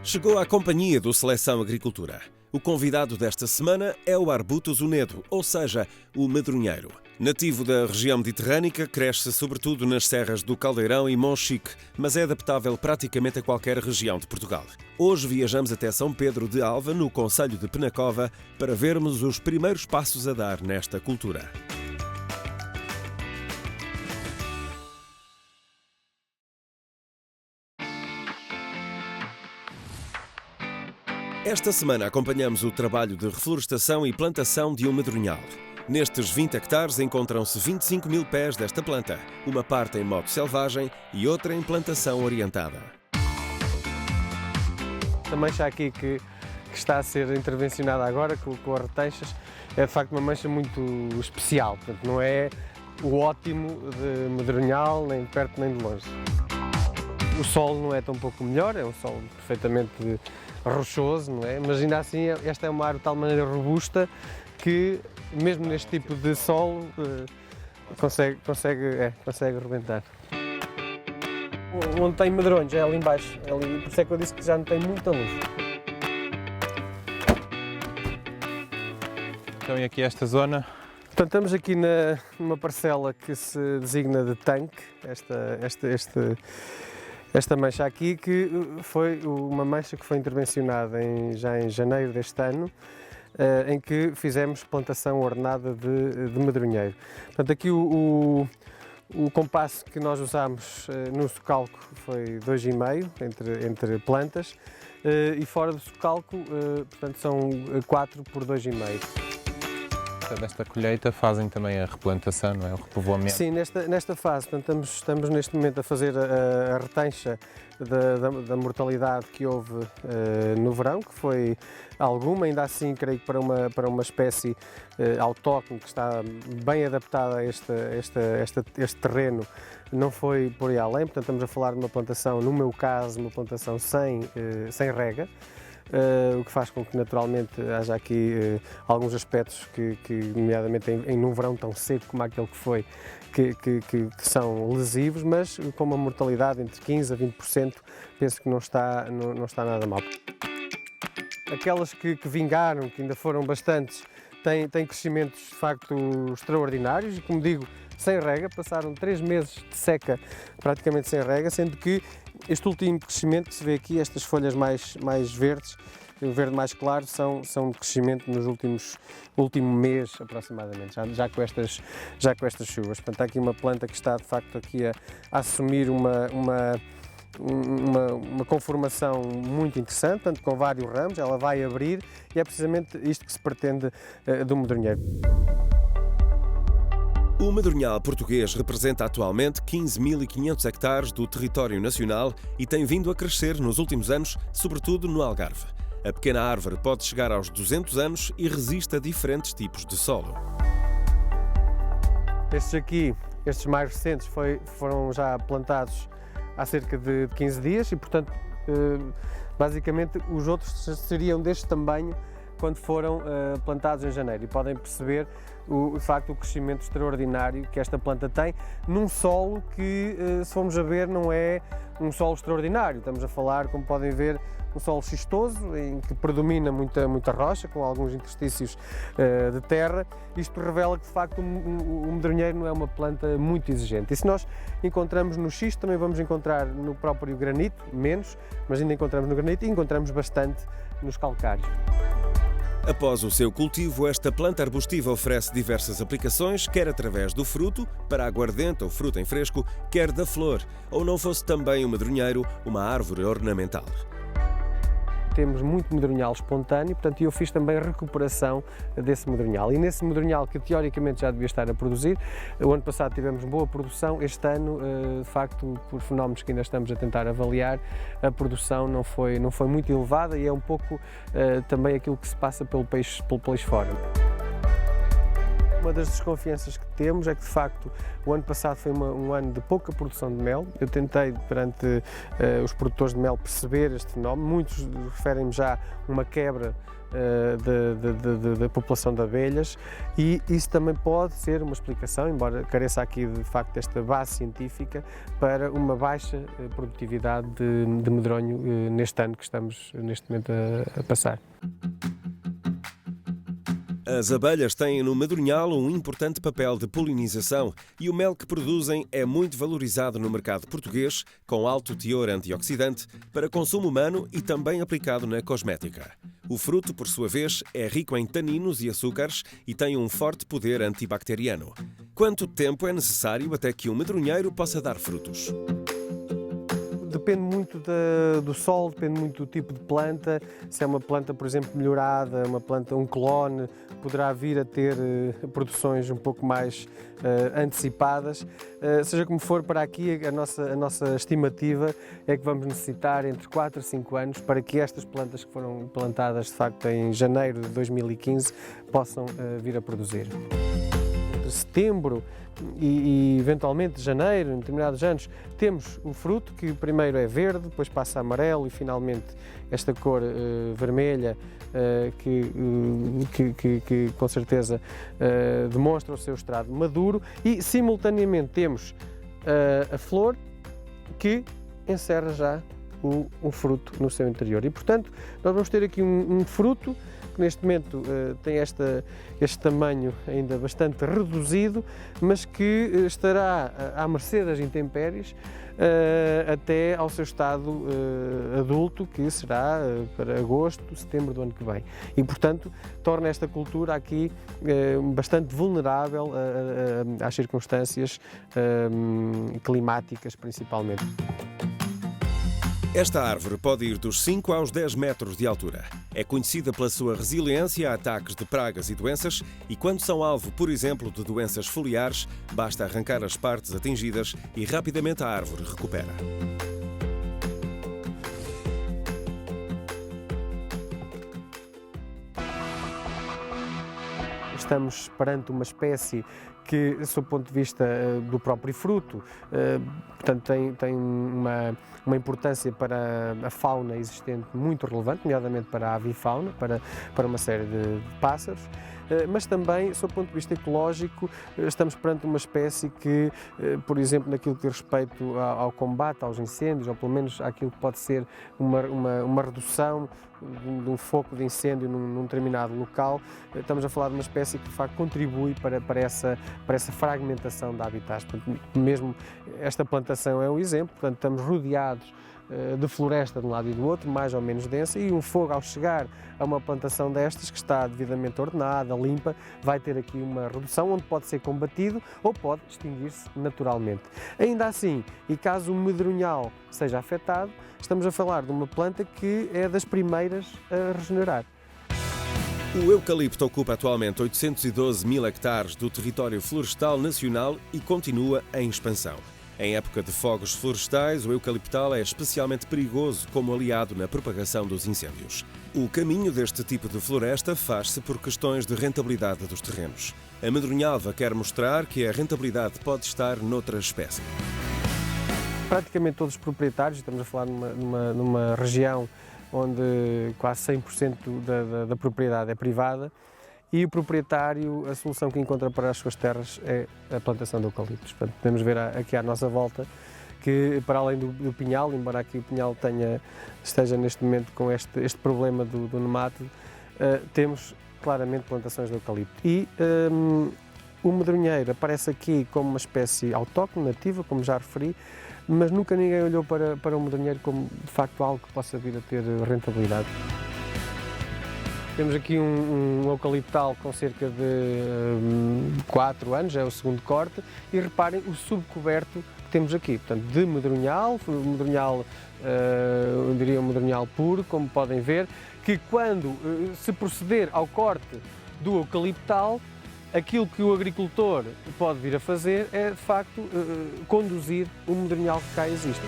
Chegou à companhia do Seleção Agricultura. O convidado desta semana é o Arbutus unedo, ou seja, o medronheiro. Nativo da região mediterrânica, cresce sobretudo nas serras do Caldeirão e Monchique, mas é adaptável praticamente a qualquer região de Portugal. Hoje viajamos até São Pedro de Alva, no concelho de Penacova, para vermos os primeiros passos a dar nesta cultura. Esta semana acompanhamos o trabalho de reflorestação e plantação de um medronhal. Nestes 20 hectares encontram-se 25 mil pés desta planta, uma parte em modo selvagem e outra em plantação orientada. A mancha aqui que está a ser intervencionada agora com as retanchas é de facto uma mancha muito especial, portanto não é o ótimo de medronhal, nem de perto nem de longe. O solo não é tão pouco melhor, é um solo perfeitamente rochoso, não é? Mas ainda assim esta é uma árvore de tal maneira robusta que mesmo neste tipo de solo consegue arrebentar. Onde tem medronhos é ali embaixo, ali, por isso é que eu disse que já não tem muita luz. Então e aqui esta zona? Portanto, estamos aqui numa parcela que se designa de tanque, esta mancha aqui, que foi uma mancha que foi intervencionada já em janeiro deste ano, em que fizemos plantação ordenada de medronheiro. Portanto, aqui o compasso que nós usámos no socalco foi 2,5 entre plantas e fora do socalco, portanto, são 4 por 2,5. Desta colheita fazem também a replantação, não é? O repovoamento. Sim, nesta fase, portanto, estamos neste momento a fazer a retancha da mortalidade que houve no verão, que foi alguma, ainda assim creio que para uma espécie autóctone que está bem adaptada a este terreno, não foi por aí além, portanto estamos a falar de uma plantação, no meu caso, uma plantação sem rega. O que faz com que naturalmente haja aqui alguns aspectos que nomeadamente num verão tão seco como aquele que foi, que são lesivos, mas com uma mortalidade entre 15% a 20%, penso que não está nada mal. Aquelas que vingaram, que ainda foram bastantes, têm crescimentos de facto extraordinários e, como digo, sem rega, passaram 3 meses de seca praticamente sem rega, sendo que este último crescimento que se vê aqui, estas folhas mais verdes, o verde mais claro, são de crescimento nos último mês aproximadamente, já com estas chuvas. Portanto, há aqui uma planta que está de facto aqui a assumir uma conformação muito interessante, portanto, com vários ramos, ela vai abrir e é precisamente isto que se pretende do medronheiro. O medronhal português representa atualmente 15.500 hectares do território nacional e tem vindo a crescer nos últimos anos, sobretudo no Algarve. A pequena árvore pode chegar aos 200 anos e resiste a diferentes tipos de solo. Estes mais recentes foram já plantados há cerca de 15 dias e, portanto, basicamente os outros seriam deste tamanho quando foram plantados em janeiro e podem perceber de facto o crescimento extraordinário que esta planta tem num solo que, se formos a ver, não é um solo extraordinário. Estamos a falar, como podem ver, um solo xistoso em que predomina muita rocha, com alguns interstícios de terra. Isto revela que de facto o medronheiro não é uma planta muito exigente. E se nós encontramos no xisto, também vamos encontrar no próprio granito, menos, mas ainda encontramos no granito e encontramos bastante nos calcários. Após o seu cultivo, esta planta arbustiva oferece diversas aplicações, quer através do fruto, para aguardente ou fruta em fresco, quer da flor, ou não fosse também o medronheiro uma árvore ornamental. Temos muito medronhal espontâneo, portanto eu fiz também a recuperação desse medronhal. E nesse medronhal que teoricamente já devia estar a produzir, o ano passado tivemos boa produção, este ano, de facto, por fenómenos que ainda estamos a tentar avaliar, a produção não foi muito elevada e é um pouco também aquilo que se passa pelo peixe fora. Uma das desconfianças que temos é que, de facto, o ano passado foi um ano de pouca produção de mel. Eu tentei, perante os produtores de mel, perceber este fenómeno. Muitos referem-me já uma quebra da população de abelhas, e isso também pode ser uma explicação, embora careça aqui de facto desta base científica, para uma baixa produtividade de medronho neste ano que estamos neste momento a passar. As abelhas têm no madronhal um importante papel de polinização e o mel que produzem é muito valorizado no mercado português, com alto teor antioxidante, para consumo humano e também aplicado na cosmética. O fruto, por sua vez, é rico em taninos e açúcares e tem um forte poder antibacteriano. Quanto tempo é necessário até que um medronheiro possa dar frutos? Depende muito do solo, depende muito do tipo de planta. Se é uma planta, por exemplo, melhorada, um clone, poderá vir a ter produções um pouco mais antecipadas. Seja como for, para aqui a nossa estimativa é que vamos necessitar entre 4 a 5 anos para que estas plantas que foram plantadas de facto em janeiro de 2015 possam vir a produzir. Entre setembro e eventualmente janeiro, em determinados anos, temos o fruto, que primeiro é verde, depois passa a amarelo e finalmente esta cor vermelha que com certeza demonstra o seu estado maduro, e simultaneamente temos a flor que encerra já o fruto no seu interior. E portanto nós vamos ter aqui um fruto que neste momento tem este tamanho ainda bastante reduzido, mas que estará à mercê das intempéries até ao seu estado adulto, que será para agosto, setembro do ano que vem. E, portanto, torna esta cultura aqui bastante vulnerável às circunstâncias climáticas, principalmente. Esta árvore pode ir dos 5 aos 10 metros de altura. É conhecida pela sua resiliência a ataques de pragas e doenças e quando são alvo, por exemplo, de doenças foliares, basta arrancar as partes atingidas e rapidamente a árvore recupera. Estamos perante uma espécie que, sob o ponto de vista do próprio fruto, portanto, tem uma importância para a fauna existente muito relevante, nomeadamente para a avifauna, para uma série de pássaros, mas também, sob o ponto de vista ecológico, estamos perante uma espécie que, por exemplo, naquilo que diz respeito ao combate aos incêndios, ou pelo menos àquilo que pode ser uma redução de um foco de incêndio num determinado local, estamos a falar de uma espécie que de facto contribui para essa fragmentação de habitats. Portanto, mesmo esta plantação é um exemplo, portanto estamos rodeados de floresta de um lado e do outro, mais ou menos densa, e um fogo, ao chegar a uma plantação destas, que está devidamente ordenada, limpa, vai ter aqui uma redução onde pode ser combatido ou pode extinguir-se naturalmente. Ainda assim, e caso o medronhal seja afetado, estamos a falar de uma planta que é das primeiras a regenerar. O eucalipto ocupa atualmente 812 mil hectares do território florestal nacional e continua em expansão. Em época de fogos florestais, o eucaliptal é especialmente perigoso como aliado na propagação dos incêndios. O caminho deste tipo de floresta faz-se por questões de rentabilidade dos terrenos. A Medronhalva quer mostrar que a rentabilidade pode estar noutra espécie. Praticamente todos os proprietários, estamos a falar numa região onde quase 100% da propriedade é privada, e o proprietário, a solução que encontra para as suas terras é a plantação de eucaliptos. Portanto, podemos ver aqui à nossa volta que, para além do pinhal, embora aqui o pinhal esteja neste momento com este problema do nemátodo, temos claramente plantações de eucalipto. E o medronheiro aparece aqui como uma espécie autóctone, nativa, como já referi, mas nunca ninguém olhou para o medronheiro como, de facto, algo que possa vir a ter rentabilidade. Temos aqui um eucaliptal com cerca de 4 anos, é o segundo corte, e reparem o subcoberto que temos aqui, portanto, de medronhal, eu diria um medronhal puro, como podem ver, que quando se proceder ao corte do eucaliptal, aquilo que o agricultor pode vir a fazer é, de facto, conduzir o medronhal que cá existe.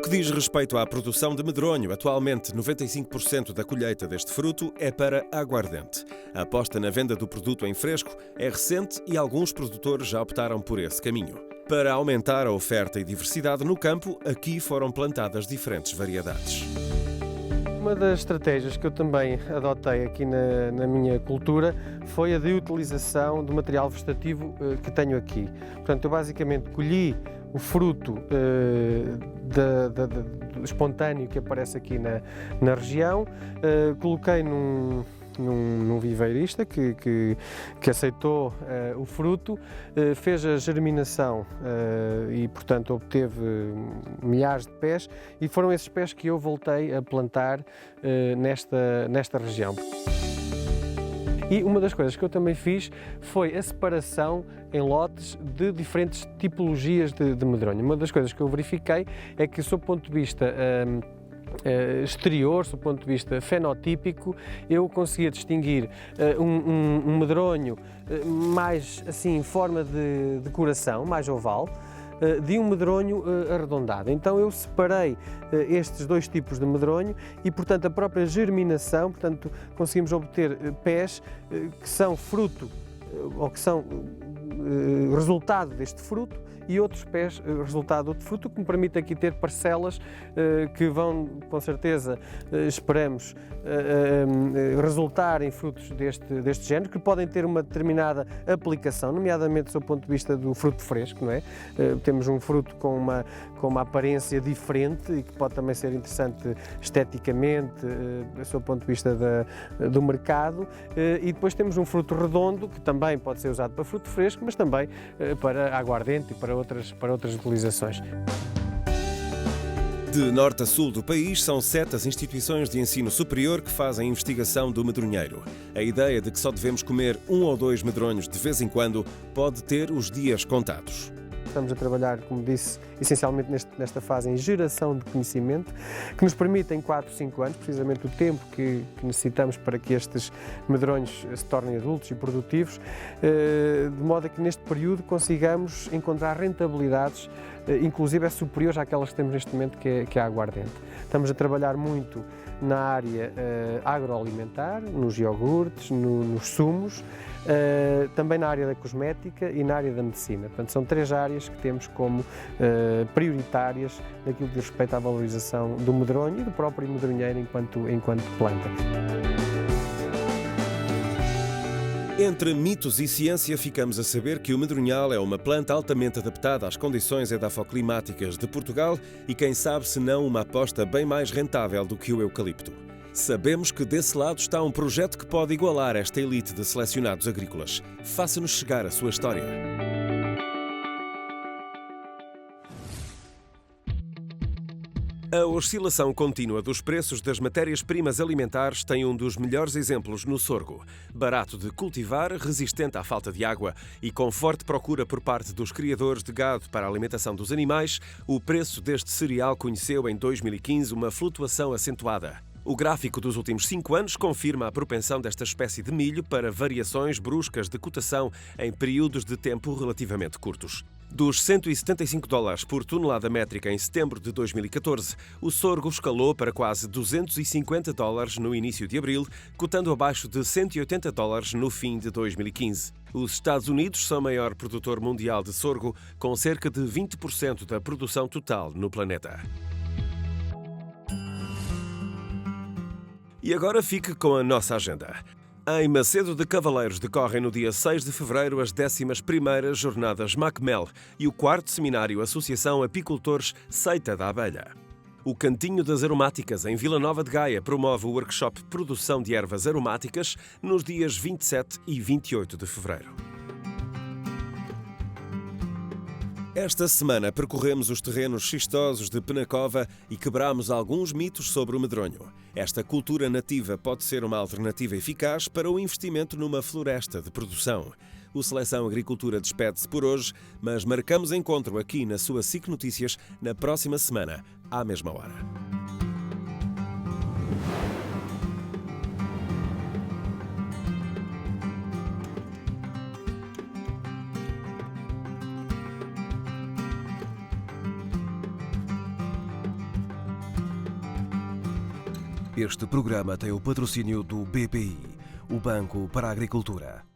que diz respeito à produção de medronho, atualmente 95% da colheita deste fruto é para aguardente. A aposta na venda do produto em fresco é recente e alguns produtores já optaram por esse caminho. Para aumentar a oferta e diversidade no campo, aqui foram plantadas diferentes variedades. Uma das estratégias que eu também adotei aqui na minha cultura foi a de utilização do material vegetativo que tenho aqui. Portanto, eu basicamente colhi o fruto espontâneo que aparece aqui na região, coloquei num viveirista que aceitou o fruto, fez a germinação e, portanto, obteve milhares de pés, e foram esses pés que eu voltei a plantar nesta região. E uma das coisas que eu também fiz foi a separação em lotes de diferentes tipologias de medronho. Uma das coisas que eu verifiquei é que, sob o ponto de vista exterior, do ponto de vista fenotípico, eu conseguia distinguir um medronho mais assim em forma de coração, mais oval, de um medronho arredondado. Então eu separei estes dois tipos de medronho e, portanto, a própria germinação, portanto, conseguimos obter pés que são fruto ou que são resultado deste fruto, e outros pés resultado de outro fruto, que me permite aqui ter parcelas que vão, com certeza, esperamos, resultar em frutos deste género, que podem ter uma determinada aplicação, nomeadamente do ponto de vista do fruto fresco, não é? Temos um fruto com uma aparência diferente e que pode também ser interessante esteticamente, do ponto de vista do mercado, e depois temos um fruto redondo, que também pode ser usado para fruto fresco, mas também para aguardente e para outras utilizações. De norte a sul do país, são 7 as instituições de ensino superior que fazem investigação do medronheiro. A ideia de que só devemos comer 1 ou 2 medronhos de vez em quando pode ter os dias contados. Estamos a trabalhar, como disse, essencialmente nesta fase em geração de conhecimento, que nos permite em 4, 5 anos, precisamente o tempo que necessitamos para que estes medronhos se tornem adultos e produtivos, de modo a que neste período consigamos encontrar rentabilidades, inclusive superiores àquelas que temos neste momento, que é a aguardente. Estamos a trabalhar muito na área agroalimentar, nos iogurtes, nos sumos, também na área da cosmética e na área da medicina. Portanto, são 3 áreas que temos como prioritárias naquilo que diz respeito à valorização do medronho e do próprio medronheiro enquanto planta. Entre mitos e ciência, ficamos a saber que o medronhal é uma planta altamente adaptada às condições edafoclimáticas de Portugal e, quem sabe, se não uma aposta bem mais rentável do que o eucalipto. Sabemos que desse lado está um projeto que pode igualar esta elite de selecionados agrícolas. Faça-nos chegar a sua história. A oscilação contínua dos preços das matérias-primas alimentares tem um dos melhores exemplos no sorgo. Barato de cultivar, resistente à falta de água e com forte procura por parte dos criadores de gado para a alimentação dos animais, o preço deste cereal conheceu em 2015 uma flutuação acentuada. O gráfico dos últimos 5 anos confirma a propensão desta espécie de milho para variações bruscas de cotação em períodos de tempo relativamente curtos. Dos $175 por tonelada métrica em setembro de 2014, o sorgo escalou para quase $250 no início de abril, cotando abaixo de $180 no fim de 2015. Os Estados Unidos são o maior produtor mundial de sorgo, com cerca de 20% da produção total no planeta. E agora fique com a nossa agenda. Em Macedo de Cavaleiros decorrem no dia 6 de fevereiro as 11ª Jornadas Macmel e o 4º Seminário Associação Apicultores Seita da Abelha. O Cantinho das Aromáticas, em Vila Nova de Gaia, promove o workshop Produção de Ervas Aromáticas nos dias 27 e 28 de fevereiro. Esta semana percorremos os terrenos xistosos de Penacova e quebramos alguns mitos sobre o medronho. Esta cultura nativa pode ser uma alternativa eficaz para o investimento numa floresta de produção. O Seleção Agricultura despede-se por hoje, mas marcamos encontro aqui na sua SIC Notícias na próxima semana, à mesma hora. Este programa tem o patrocínio do BPI, o Banco para a Agricultura.